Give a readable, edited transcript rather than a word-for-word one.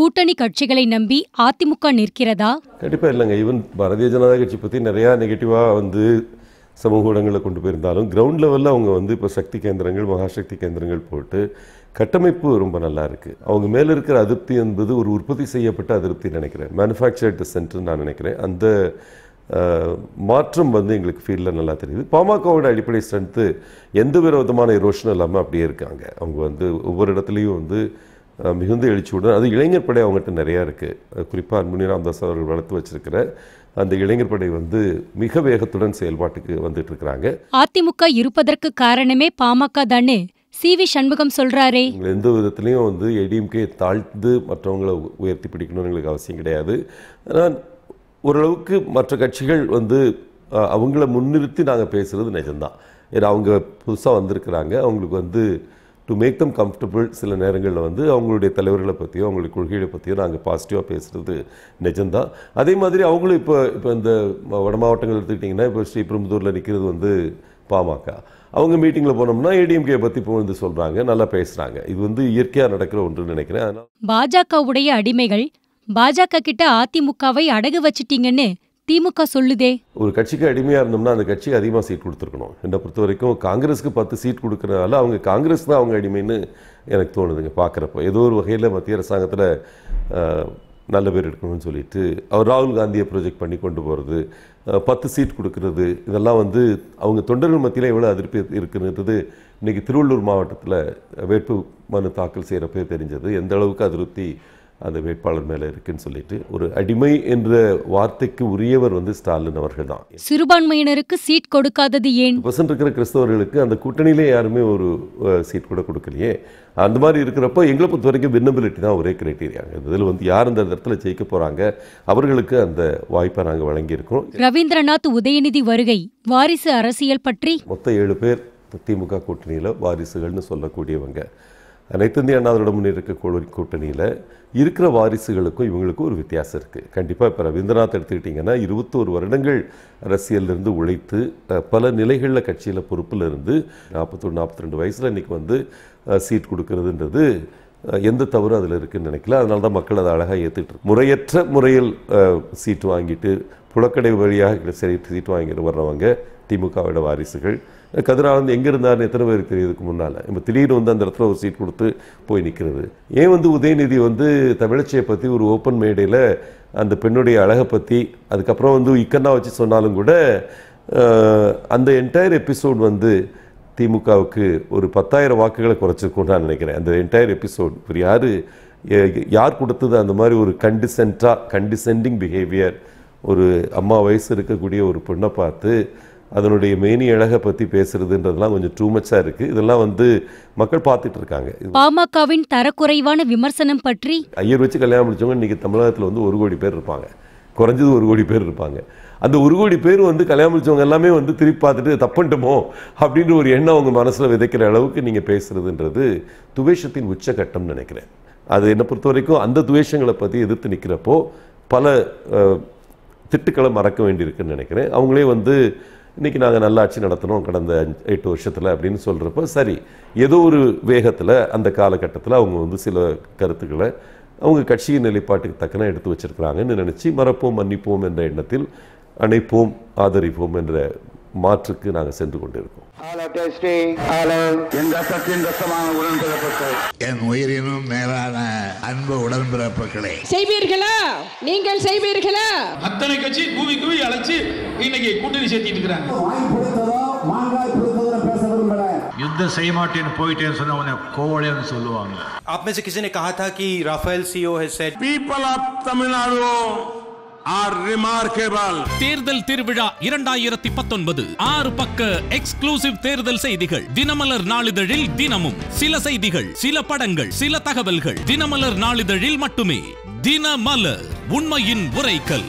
கூட்டணி கட்சிகளை நம்பி அதிமுக நிற்கிறதா? கண்டிப்பா இல்லைங்க. ஈவன் பாரதிய ஜனதா கட்சி பற்றி நிறையா நெகட்டிவாக சமூக ஊடகங்களில் கொண்டு போயிருந்தாலும் கிரவுண்ட் லெவலில் அவங்க இப்போ சக்தி கேந்திரங்கள், மகாசக்தி கேந்திரங்கள் போட்டு கட்டமைப்பு ரொம்ப நல்லா இருக்குது. அவங்க மேலே இருக்கிற அதிருப்தி என்பது ஒரு உற்பத்தி செய்யப்பட்ட அதிருப்தி நினைக்கிறேன். மேனுஃபேக்சர்டு சென்டர் நான் நினைக்கிறேன். அந்த மாற்றம் எங்களுக்கு ஃபீல்டில் நல்லா தெரியுது. பாமகவோட அடிப்படை ஸ்ட்ரென்த்து எந்த விதமான எரோஷனும் இல்லாமல் அப்படியே இருக்காங்க. அவங்க ஒவ்வொரு இடத்துலையும் மிகுந்த எழுச்சியுடன், அது இளைஞர் படை அவங்ககிட்ட நிறையா இருக்குது. குறிப்பாக அன்புமணி ராமதாஸ் அவர்கள் வளர்த்து வச்சிருக்கிற அந்த இளைஞர் படை மிக வேகத்துடன் செயல்பாட்டுக்கு வந்துட்டு இருக்கிறாங்க. அதிமுக இருப்பதற்கு காரணமே பாமக தானே சி.வி. சண்முகம் சொல்றாரே. எந்த விதத்திலையும் ஏடிஎம்கே தாழ்ந்து மற்றவங்களை உயர்த்தி பிடிக்கணும்னு எங்களுக்கு அவசியம் கிடையாது. ஆனால் ஓரளவுக்கு மற்ற கட்சிகள் அவங்கள முன்னிறுத்தி நாங்கள் பேசுகிறது நிஜம்தான். ஏன்னா அவங்க புதுசாக வந்திருக்கிறாங்க. அவங்களுக்கு டு மேக் தம் கம்ஃபர்டபுள் சில நேரங்களில் அவங்களுடைய தலைவர்களை பற்றியோ அவங்களுடைய கொள்கைகளை பற்றியோ நாங்கள் பாசிட்டிவாக பேசுகிறது நிஜம்தான். அதே மாதிரி அவங்களும் இப்போ இந்த வட மாவட்டங்கள் எடுத்துக்கிட்டிங்கன்னா, இப்போ ஸ்ரீபெரும்புதூரில் நிற்கிறது பாமக. அவங்க மீட்டிங்கில் போனோம்னா ஏடிஎம்கே பற்றி இப்போ சொல்கிறாங்க, நல்லா பேசுகிறாங்க. இது இயற்கையாக நடக்கிற ஒன்றுன்னு நினைக்கிறேன். அதனால் பாஜகவுடைய அடிமைகள் பாஜக கிட்ட அதிமுகவை அடகு வச்சிட்டீங்கன்னு திமுக சொல்லுதே. ஒரு கட்சிக்கு அடிமையாக இருந்தோம்னா அந்த கட்சிக்கு அதிகமாக சீட் கொடுத்துருக்கணும். என்னை பொறுத்த வரைக்கும் காங்கிரஸுக்கு 10 சீட் கொடுக்கறதுனால அவங்க காங்கிரஸ் தான் அவங்க அடிமைன்னு எனக்கு தோணுதுங்க பார்க்குறப்போ. ஏதோ ஒரு வகையில் மத்திய அரசாங்கத்தில் நல்ல பேர் எடுக்கணும்னு சொல்லிட்டு அவர் ராகுல் காந்தியை ப்ரொஜெக்ட் பண்ணி கொண்டு போகிறது, 10 சீட் கொடுக்கறது, இதெல்லாம் அவங்க தொண்டர்கள் மத்தியில் எவ்வளோ அதிருப்தி இருக்குன்றது இன்றைக்கி திருவள்ளூர் மாவட்டத்தில் வேட்பு மனு தாக்கல் செய்கிறப்பே தெரிஞ்சது. எந்த அளவுக்கு அதிருப்தி அந்த வேட்பாளர் மேலே இருக்குன்னு சொல்லிட்டு. ஒரு அடிமை என்ற வார்த்தைக்கு உரியவர் ஸ்டாலின் அவர்கள் தான். சிறுபான்மையினருக்கு சீட் கொடுக்காதது ஏன்? பர்சன்ட் இருக்கிற கிறிஸ்தவர்களுக்கு அந்த கூட்டணியிலே யாருமே ஒரு சீட் கூட கொடுக்கலையே. அந்த மாதிரி இருக்கிறப்போ எங்களை பொறுத்த வரைக்கும் வின்னபிலிட்டி தான் ஒரே கிரைட்டீரியா. இதில் யார் அந்த இடத்துல ஜெயிக்க போகிறாங்க அவர்களுக்கு அந்த வாய்ப்பை நாங்கள் வழங்கியிருக்கிறோம். ரவீந்திரநாத் உதயநிதி வருகை வாரிசு அரசியல் பற்றி மொத்தம் 7 பேர் திமுக கூட்டணியில் வாரிசுகள்னு சொல்லக்கூடியவங்க. அனைத்து இந்திய அண்ணா திராவிட முன்னேற்ற கூட்டணியில் இருக்கிற வாரிசுகளுக்கும் இவங்களுக்கும் ஒரு வித்தியாசம் இருக்குது. கண்டிப்பாக இப்போ ரவீந்திரநாத் எடுத்துக்கிட்டிங்கன்னா 21 வருடங்கள் அரசியலிருந்து உழைத்து பல நிலைகளில் கட்சியில் பொறுப்பில் இருந்து 41-42 வயசில் இன்றைக்கி சீட் கொடுக்கறதுன்றது எந்த தவறும் அதில் இருக்குதுன்னு நினைக்கல. அதனால தான் மக்கள் அதை அழகாக ஏற்றுட்டு முறையற்ற முறையில் சீட்டு வாங்கிட்டு புழக்கடை வழியாக சீட்டு வாங்கிட்டு வர்றவங்க திமுகவோட வாரிசுகள். கதிரானந்த் எங்கே இருந்தார்னு எத்தனை பேருக்கு தெரியுதுக்கு முன்னால். இப்போ திடீர்னு அந்த இடத்துல ஒரு சீட் கொடுத்து போய் நிற்கிறது ஏன்? உதயநிதி தமிழச்சியை பற்றி ஒரு ஓப்பன் மேடையில் அந்த பெண்ணுடைய அழகை பற்றி அதுக்கப்புறம் இக்கன்னா வச்சு சொன்னாலும் கூட அந்த என்டையர் எபிசோட் திமுகவுக்கு ஒரு 10,000 வாக்குகளை குறைச்சிருக்கும்னு நான் நினைக்கிறேன். அந்த என்டையர் எபிசோட் ஒரு யார் கொடுத்தது அந்த மாதிரி ஒரு கண்டிசெண்டிங் பிஹேவியர், ஒரு அம்மா வயசு இருக்கக்கூடிய ஒரு பொண்ணை பார்த்து அதனுடைய மேனி அழகை பற்றி பேசுறதுன்றதுலாம் கொஞ்சம் டூ மச்சாக இருக்குது. இதெல்லாம் மக்கள் பார்த்துட்டு இருக்காங்க. பாமகவின் தரக்குறைவான விமர்சனம் பற்றி ஐயர் வச்சு கல்யாணம் முடிச்சவங்க இன்றைக்கி தமிழகத்தில் 1 கோடி பேர் இருப்பாங்க. குறைஞ்சது 1 கோடி பேர் இருப்பாங்க. அந்த 1 கோடி பேர் கல்யாணம் முடிச்சவங்க எல்லாமே திருப்பி பார்த்துட்டு தப்புண்டமோ அப்படின்ற ஒரு எண்ணம் அவங்க மனசில் விதைக்கிற அளவுக்கு நீங்கள் பேசுறதுன்றது துவேஷத்தின் உச்சகட்டம்னு நினைக்கிறேன். அது என்னை பொறுத்த வரைக்கும் அந்த துவேஷங்களை பற்றி எதிர்த்து நிற்கிறப்போ பல திட்டுக்களை மறக்க வேண்டியிருக்குன்னு நினைக்கிறேன். அவங்களே இன்றைக்கி நாங்கள் நல்ல ஆட்சி நடத்தணும் கடந்த 8 வருஷத்தில் அப்படின்னு சொல்கிறப்ப சரி, ஏதோ ஒரு வேகத்தில் அந்த காலகட்டத்தில் அவங்க சில கருத்துக்களை அவங்க கட்சியின் நிலைப்பாட்டுக்கு தக்கன எடுத்து வச்சிருக்கிறாங்கன்னு நினச்சி மறப்போம் மன்னிப்போம் என்ற எண்ணத்தில் அணைப்போம் ஆதரிப்போம் என்ற மாற்றுக்கு நாங்கள் சென்று கொண்டிருக்கோம். என் உயிரினும் மேலான அன்பு உடன்பிறப்புகளே, செய்வீர்களா? நீங்கள் செய்வீர்களா? அத்தனை கட்சி கூவி கூவி அழைச்சு இன்னைக்கு கூட்டணி சேர்த்திட்டு இருக்காங்க. युद्ध செய்ய மாட்டேன்னு போயிட்டேன்னு சொன்னா உன்னை கோவலைன்னு சொல்லுவாங்க. आप में से किसी ने कहा था कि Rafale CEO has said people of Tamil Nadu are remarkable. தேர்தல் திருவிழா 2019 6 பக்க எக்ஸ்க்ளூசிவ் தேர்தல் செய்திகள் தினமலர் நாளிதழில் தினமும் சில செய்திகள், சில படங்கள், சில தகவல்கள் தினமலர் நாளிதழில் மட்டுமே. தினமலர், உண்மையின் உரைக்கல்.